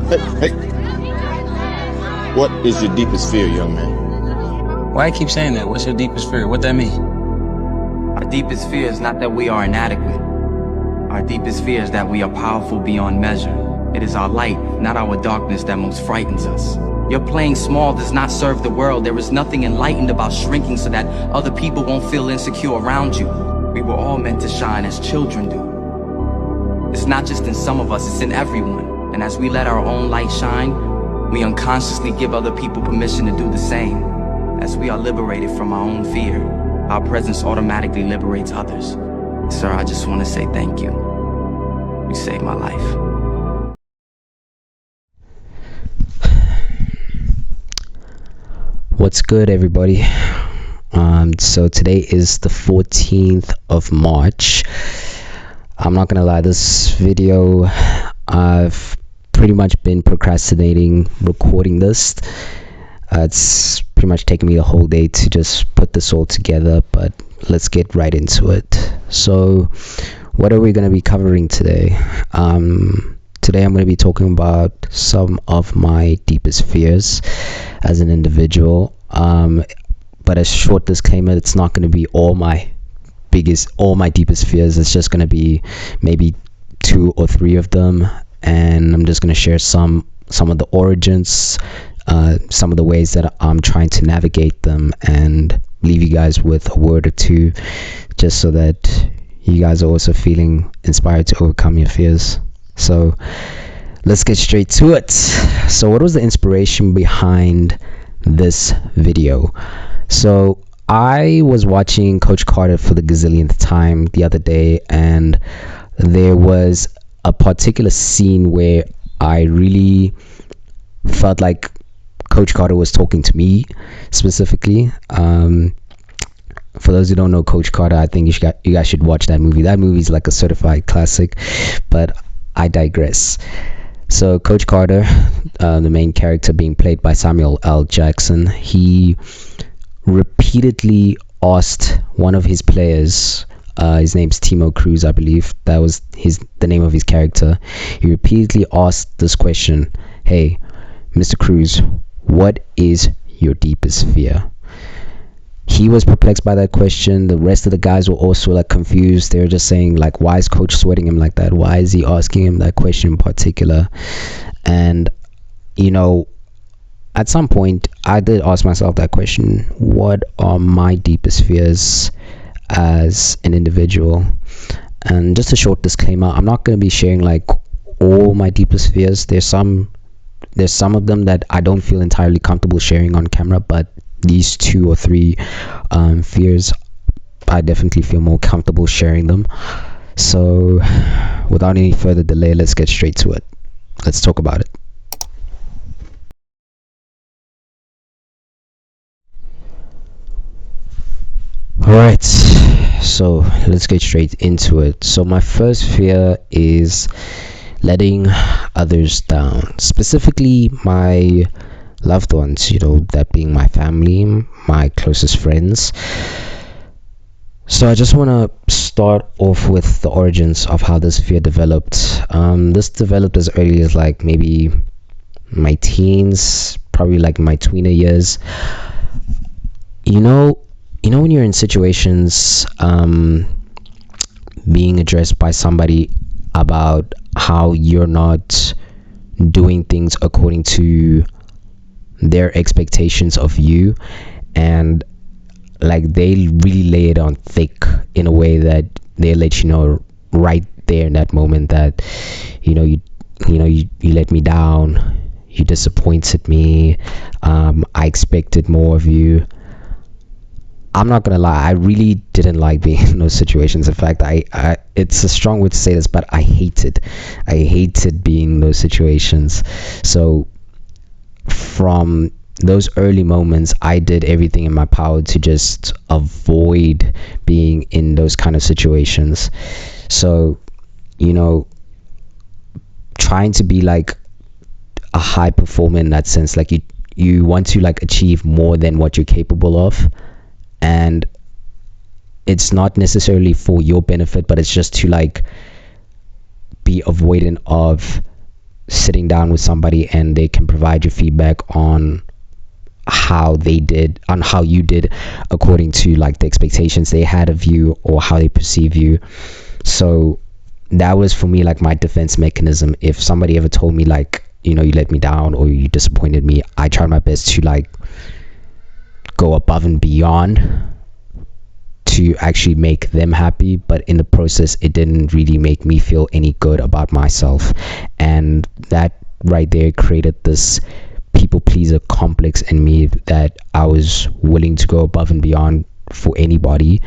Hey, what is your deepest fear, young man? Why you keep saying that? What's your deepest fear? What that mean? Our deepest fear is not that we are inadequate. Our deepest fear is that we are powerful beyond measure. It is our light, not our darkness, that most frightens us. Your playing small does not serve the world. There is nothing enlightened about shrinking so that other people won't feel insecure around you. We were all meant to shine as children do. It's not just in some of us, it's in everyone. And as we let our own light shine, we unconsciously give other people permission to do the same. As we are liberated from our own fear, our presence automatically liberates others. Sir, I just want to say thank you. You saved my life. What's good, everybody? So today is the 14th of March. I'm not gonna lie, this video, I've pretty much been procrastinating recording this. It's pretty much taken me a whole day to just put this all together, but let's get right into it. So what are we going to be covering today? Today I'm going to be talking about some of my deepest fears as an individual, but a short disclaimer, it's not going to be all my deepest fears. It's just going to be maybe 2 or 3 of them, and I'm just going to share some of the origins, some of the ways that I'm trying to navigate them, and leave you guys with a word or two, just so that you guys are also feeling inspired to overcome your fears. So let's get straight to it. So what was the inspiration behind this video? So I was watching Coach Carter for the gazillionth time the other day, and there was a particular scene where I really felt like Coach Carter was talking to me specifically. For those who don't know Coach Carter, I think you guys should watch that movie. That movie is like a certified classic, but I digress. So Coach Carter, the main character being played by Samuel L. Jackson, he repeatedly asked one of his players, his name's Timo Cruz, I believe that was the name of his character. He repeatedly asked this question: hey, Mr. Cruz, what is your deepest fear? He was perplexed by that question. The rest of the guys were also like confused. They were just saying like, why is coach sweating him like that? Why is he asking him that question in particular? And you know, at some point I did ask myself that question: what are my deepest fears as an individual? And just a short disclaimer, I'm not going to be sharing like all my deepest fears. There's some of them that I don't feel entirely comfortable sharing on camera, but these 2 or 3 fears, I definitely feel more comfortable sharing them. So without any further delay, let's get straight to it. Let's talk about it. Alright, so let's get straight into it. So my first fear is letting others down, specifically my loved ones, you know, that being my family, my closest friends. So I just want to start off with the origins of how this fear developed. This developed as early as like maybe my teens, probably like my tweener years. You know when you're in situations being addressed by somebody about how you're not doing things according to their expectations of you, and like they really lay it on thick in a way that they let you know right there in that moment that you let me down, you disappointed me, I expected more of you. I'm not gonna lie, I really didn't like being in those situations. In fact, I it's a strong word to say this, but I hated being in those situations. So from those early moments, I did everything in my power to just avoid being in those kind of situations. So, trying to be like a high performer in that sense, like you want to like achieve more than what you're capable of, and it's not necessarily for your benefit, but it's just to like be avoidant of sitting down with somebody and they can provide you feedback on how you did according to like the expectations they had of you or how they perceive you. So that was for me like my defense mechanism. If somebody ever told me like, you know, you let me down or you disappointed me, I tried my best to like go above and beyond to actually make them happy, but in the process it didn't really make me feel any good about myself. And that right there created this people pleaser complex in me, that I was willing to go above and beyond for anybody,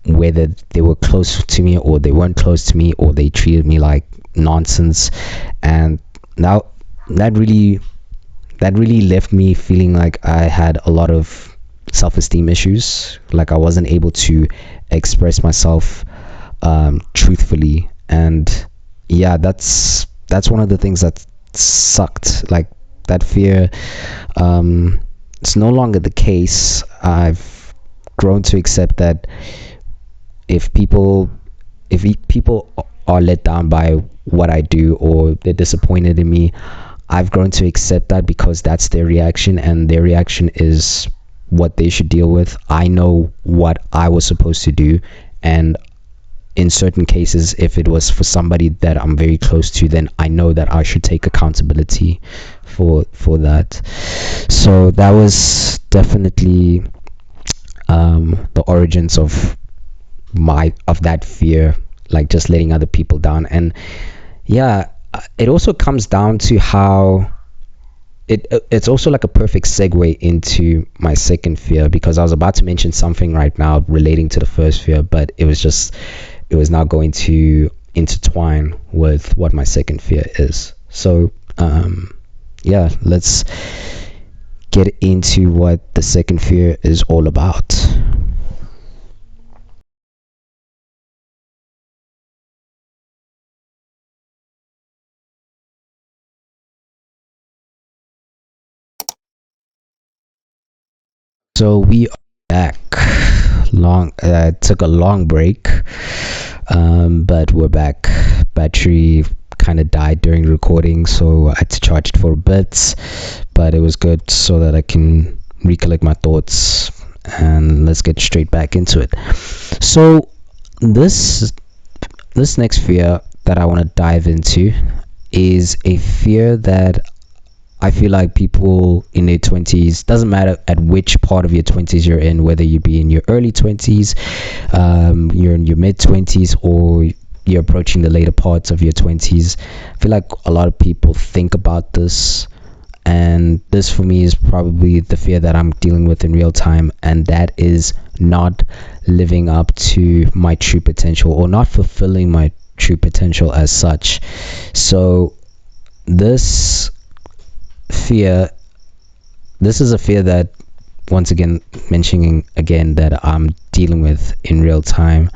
whether they were close to me or they weren't close to me, or they treated me like nonsense. And now that really left me feeling like I had a lot of self-esteem issues, like I wasn't able to express myself truthfully. And yeah, that's one of the things that sucked. Like that fear, it's no longer the case. I've grown to accept that if people are let down by what I do, or they're disappointed in me, I've grown to accept that, because that's their reaction, and their reaction is what they should deal with. I know what I was supposed to do, and in certain cases, if it was for somebody that I'm very close to, then I know that I should take accountability for that. So that was definitely the origins of that fear, like just letting other people down. And yeah, it also comes down to how it's also like a perfect segue into my second fear, because I was about to mention something right now relating to the first fear, but it was now going to intertwine with what my second fear is. So yeah, let's get into what the second fear is all about. So we are back. Took a long break, but we're back. Battery kind of died during recording, so I had to charge it for a bit, but it was good so that I can recollect my thoughts, and let's get straight back into it. So this next fear that I want to dive into is a fear that I feel like people in their 20s, doesn't matter at which part of your 20s you're in, whether you be in your early 20s, you're in your mid 20s, or you're approaching the later parts of your 20s. I feel like a lot of people think about this, and this for me is probably the fear that I'm dealing with in real time, and that is not living up to my true potential, or not fulfilling my true potential as such. So this is a fear that, once again, mentioning again, that I'm dealing with in real time.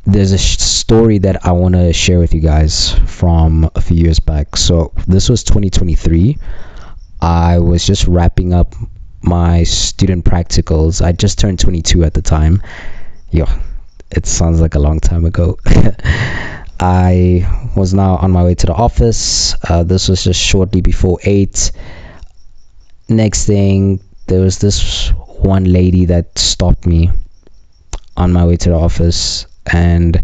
There's a story that I want to share with you guys from a few years back. So this was 2023. I was just wrapping up my student practicals. I just turned 22 at the time. It sounds like a long time ago. I was now on my way to the office. This was just shortly before 8. Next thing, there was this one lady that stopped me on my way to the office, and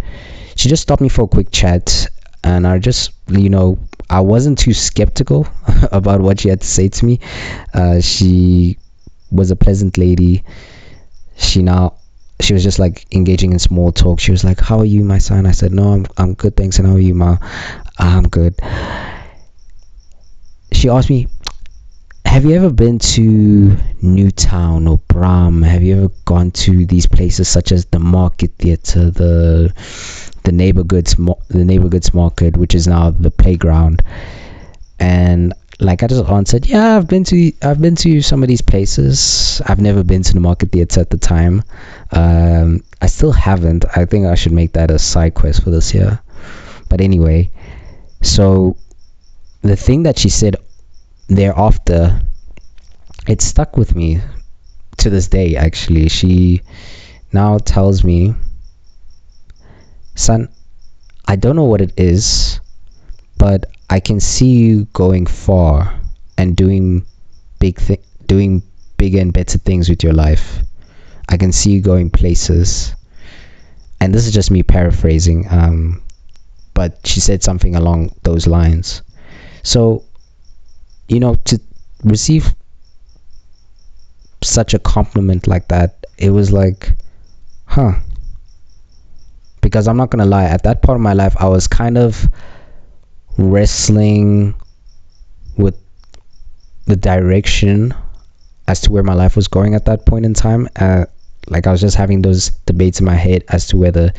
she just stopped me for a quick chat. And I just, I wasn't too skeptical about what she had to say to me. She was a pleasant lady. She was just like engaging in small talk. She was like, "How are you, my son?" I said, "No, I'm good, thanks." "And how are you, ma?" "I'm good." She asked me, "Have you ever been to Newtown or Bram? Have you ever gone to these places such as the Market Theatre, the neighborhoods market, which is now the playground?" And like I just answered, "Yeah, I've been to some of these places. I've never been to the Market Theatre at the time. I still haven't. I think I should make that a side quest for this year." But anyway, so the thing that she said thereafter, it stuck with me to this day. Actually, she now tells me, "Son, I don't know what it is, but I can see you going far and doing doing bigger and better things with your life. I can see you going places. And this is just me paraphrasing, but she said something along those lines. So, to receive such a compliment like that, it was like, huh. Because I'm not gonna lie, at that part of my life, I was kind of wrestling with the direction as to where my life was going at that point in time. Like I was just having those debates in my head as to whether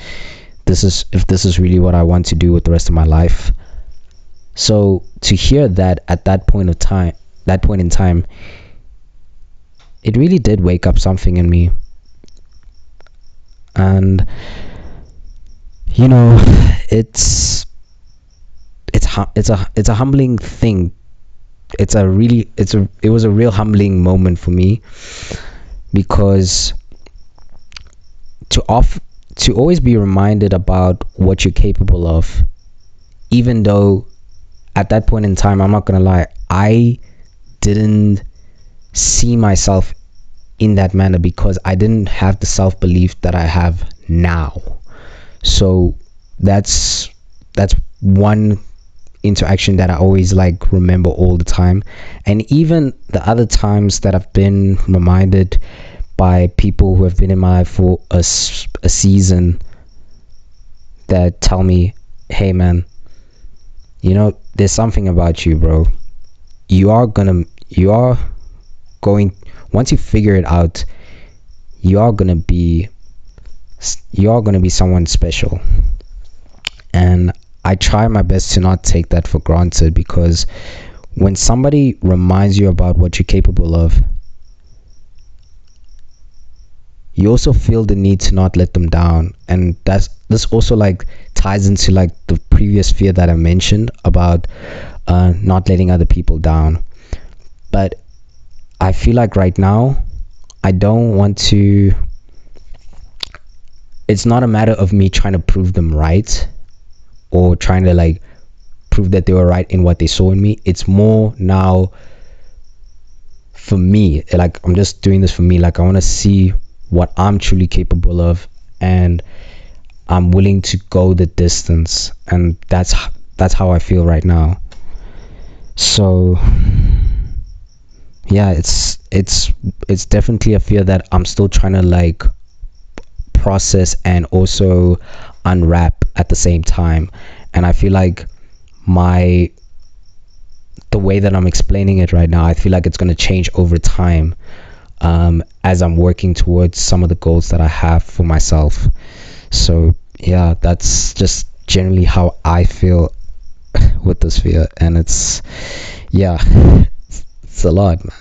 if this is really what I want to do with the rest of my life. So to hear that at that point in time, it really did wake up something in me. And it's a humbling thing. It was a real humbling moment for me, because to always be reminded about what you're capable of, even though at that point in time, I'm not gonna lie, I didn't see myself in that manner because I didn't have the self-belief that I have now. So that's one interaction that I always like remember all the time. And even the other times that I've been reminded by people who have been in my life for a season, that tell me, hey man, there's something about you, bro. You are going, once you figure it out, you are gonna be someone special. And I try my best to not take that for granted, because when somebody reminds you about what you're capable of, you also feel the need to not let them down. And this also like ties into like the previous fear that I mentioned about not letting other people down. But I feel like right now I don't want to. It's not a matter of me trying to prove them right, or trying to like prove that they were right in what they saw in me. It's more now for me, like I'm just doing this for me. Like I want to see what I'm truly capable of, and I'm willing to go the distance. And that's how I feel right now. So yeah, it's definitely a fear that I'm still trying to like process and also unwrap at the same time. And I feel like the way that I'm explaining it right now, I feel like it's going to change over time, as I'm working towards some of the goals that I have for myself. So yeah, that's just generally how I feel with this fear. And it's a lot, man.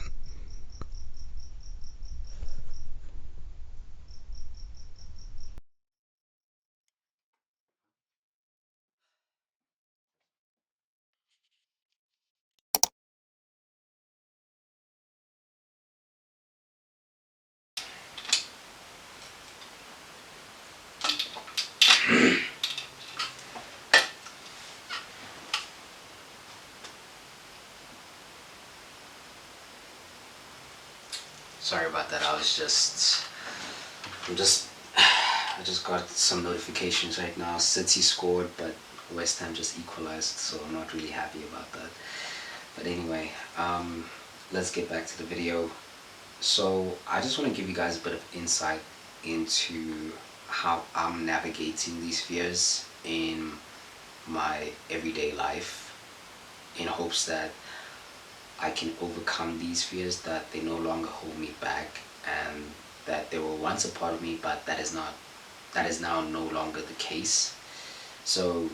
Sorry about that. I just got some notifications right now. City scored, but West Ham just equalized, so I'm not really happy about that. But anyway, let's get back to the video. So I just want to give you guys a bit of insight into how I'm navigating these fears in my everyday life, in hopes that I can overcome these fears, that they no longer hold me back, and that they were once a part of me, but that is now no longer the case. So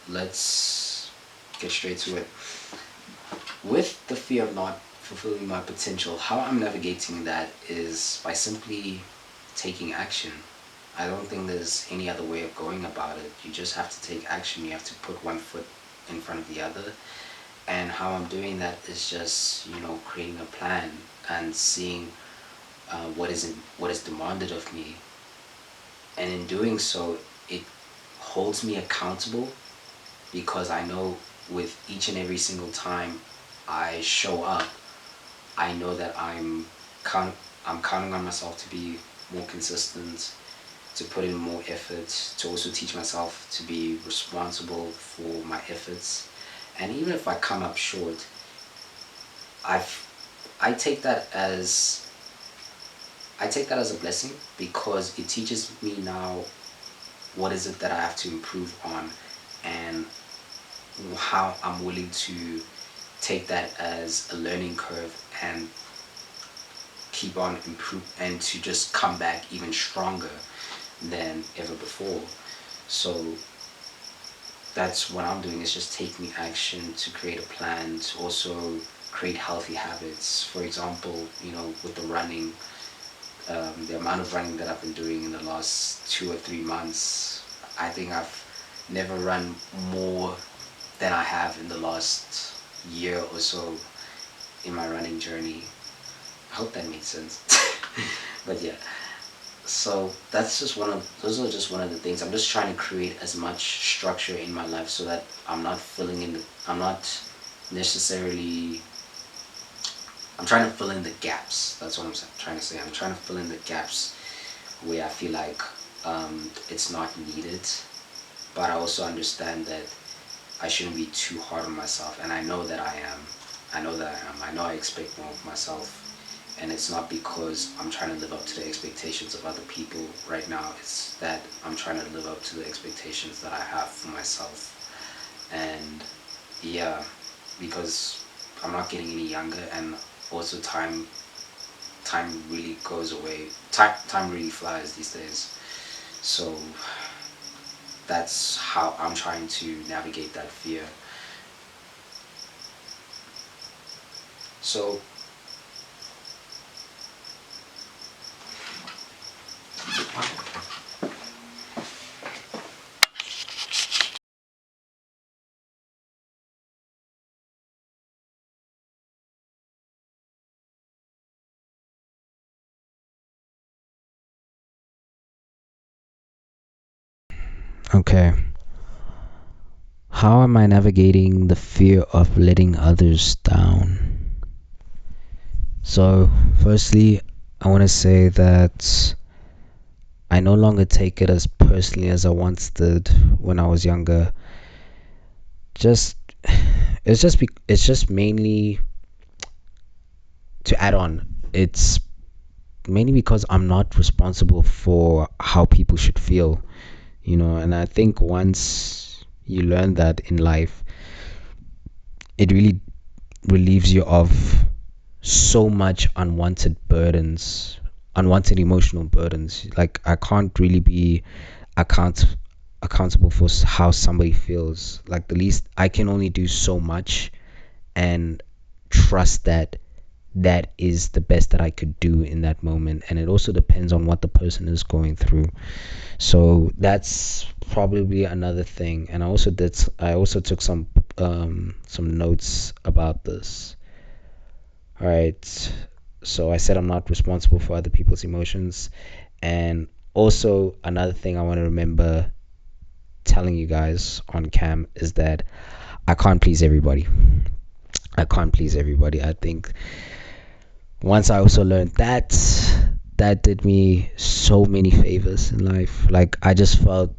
let's get straight to it. With the fear of not fulfilling my potential, how I'm navigating that is by simply taking action. I don't think there's any other way of going about it. You just have to take action. You have to put one foot in front of the other. And how I'm doing that is just, creating a plan and seeing what is demanded of me. And in doing so, it holds me accountable, because I know with each and every single time I show up, I know that I'm counting on myself to be more consistent, to put in more effort, to also teach myself to be responsible for my efforts. And even if I come up short, I've I take that as a blessing, because it teaches me now what is it that I have to improve on, and how I'm willing to take that as a learning curve and keep on improve, and to just come back even stronger than ever before. So that's what I'm doing, is just taking action to create a plan, to also create healthy habits. For example, with the running, the amount of running that I've been doing in the last 2 or 3 months, I think I've never run more than I have in the last year or so in my running journey. I hope that makes sense. But yeah, so those are just one of the things. I'm just trying to create as much structure in my life, so that I'm not necessarily I'm trying to fill in the gaps. That's what I'm trying to say. I'm trying to fill in the gaps where I feel like it's not needed. But I also understand that I shouldn't be too hard on myself, and I know that I am. I know I expect more of myself, and it's not because I'm trying to live up to the expectations of other people right now. It's that I'm trying to live up to the expectations that I have for myself. And yeah, because I'm not getting any younger, and also time really goes away. Time really flies these days. So that's how I'm trying to navigate that fear. So okay, how am I navigating the fear of letting others down? So firstly, I want to say that I no longer take it as personally as I once did when I was younger. Just it's just mainly, to add on, it's mainly because I'm not responsible for how people should feel, and I think once you learn that in life, it really relieves you of so much unwanted emotional burdens. Like, I can't really be account accountable for how somebody feels. Like, the least I can only do so much, and trust that that is the best that I could do in that moment. And it also depends on what the person is going through. So that's probably another thing. And I also took some notes about this. All right. So I said I'm not responsible for other people's emotions. And also, another thing I want to remember telling you guys on cam is that I can't please everybody. I can't please everybody. I think once I also learned that, that did me so many favors in life. Like, I just felt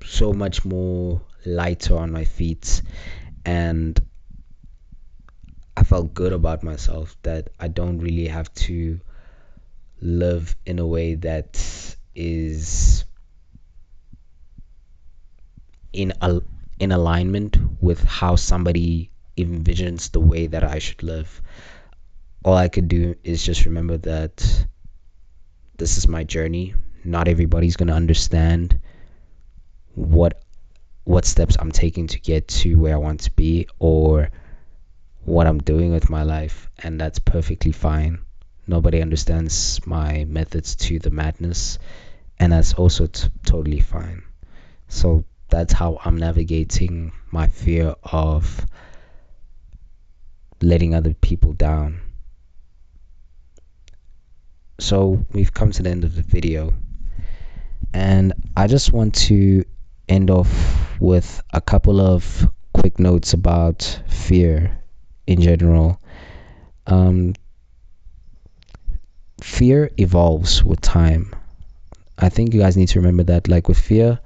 so much more lighter on my feet, and I felt good about myself, that I don't really have to live in a way that is in a, in alignment with how somebody envisions the way that I should live. All I could do is just remember that this is my journey. Not everybody's going to understand what steps I'm taking to get to where I want to be, or what I'm doing with my life, and that's perfectly fine. Nobody understands my methods to the madness, and that's also totally fine. So that's how I'm navigating my fear of letting other people down. So we've come to the end of the video, and I just want to end off with a couple of quick quick notes about fear in general. Fear evolves with time. I think you guys need to remember that, like with fear,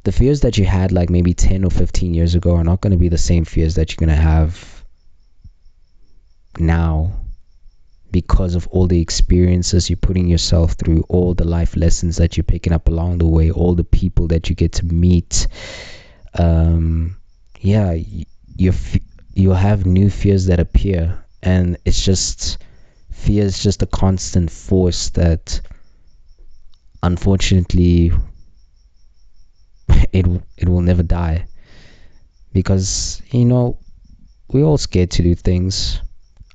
the fears that you had like maybe 10 or 15 years ago are not going to be the same fears that you're going to have now, because of all the experiences you're putting yourself through, all the life lessons that you're picking up along the way, all the people that you get to meet. Yeah, you'll have new fears that appear, and it's just, fear is just a constant force that unfortunately it will never die, because we're all scared to do things.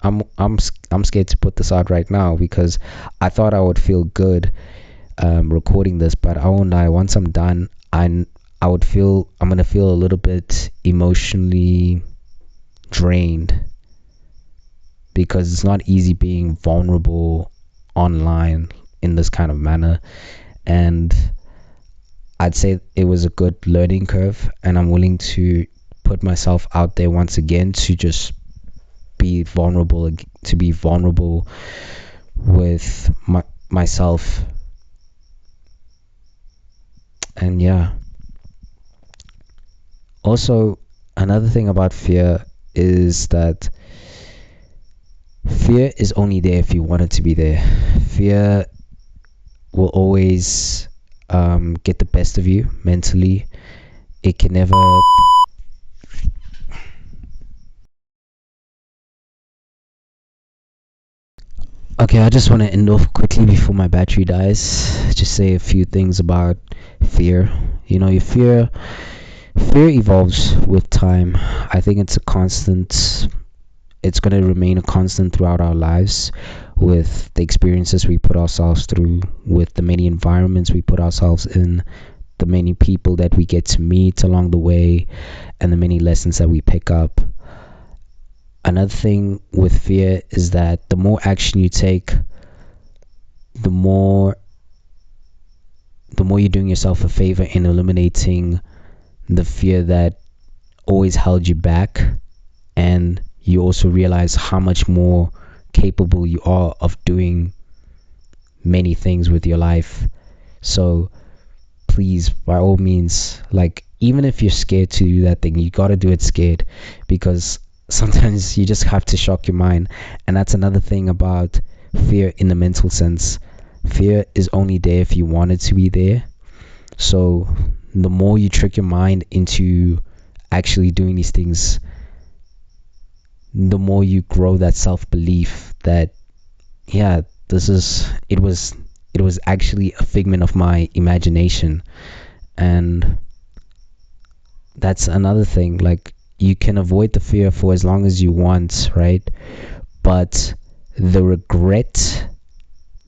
I'm scared to put this out right now because I thought I would feel good recording this, but I won't lie, once I'm done, I'm gonna feel a little bit emotionally drained, because it's not easy being vulnerable online in this kind of manner. And I'd say it was a good learning curve, and I'm willing to put myself out there once again to just be vulnerable with myself. And yeah, also another thing about fear is that fear is only there if you want it to be there. Fear will always get the best of you mentally. It can never. Okay, I just want to end off quickly before my battery dies. Just say a few things about fear. Your fear evolves with time. I think it's a constant. It's going to remain a constant throughout our lives, with the experiences we put ourselves through, with the many environments we put ourselves in, the many people that we get to meet along the way, and the many lessons that we pick up. Another thing with fear is that the more action you take, the more you're doing yourself a favor in eliminating the fear that always held you back. And you also realize how much more capable you are of doing many things with your life. So please, by all means, like, even if you're scared to do that thing, you got to do it scared, because sometimes you just have to shock your mind. And that's another thing about fear in the mental sense. Fear is only there if you want it to be there. So the more you trick your mind into actually doing these things, the more you grow that self-belief that, yeah, it was actually a figment of my imagination. And that's another thing. Like, you can avoid the fear for as long as you want, right? But the regret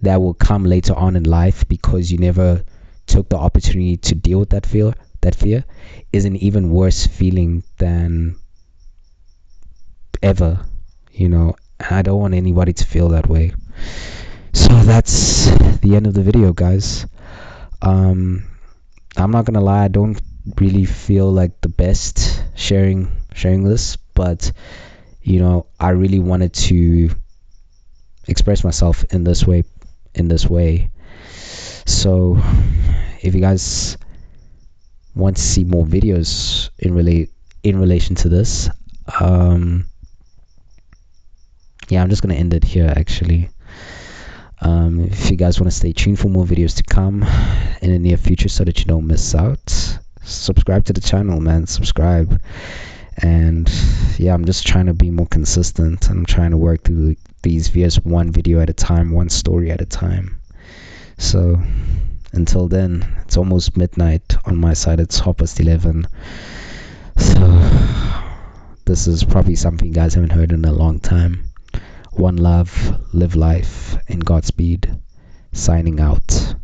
that will come later on in life because you never took the opportunity to deal with that fear is an even worse feeling than ever. I don't want anybody to feel that way. So that's the end of the video, guys. I'm not gonna lie, I don't really feel like the best sharing this, but I really wanted to express myself in this way. So if you guys want to see more videos in relation to this, yeah, I'm just gonna end it here actually. If you guys want to stay tuned for more videos to come in the near future so that you don't miss out, subscribe to the channel, man. Subscribe. And yeah, I'm just trying to be more consistent. I'm trying to work through these videos one video at a time, one story at a time. So until then, it's almost midnight on my side. It's 11:30. So this is probably something you guys haven't heard in a long time. One love, live life, and Godspeed. Signing out.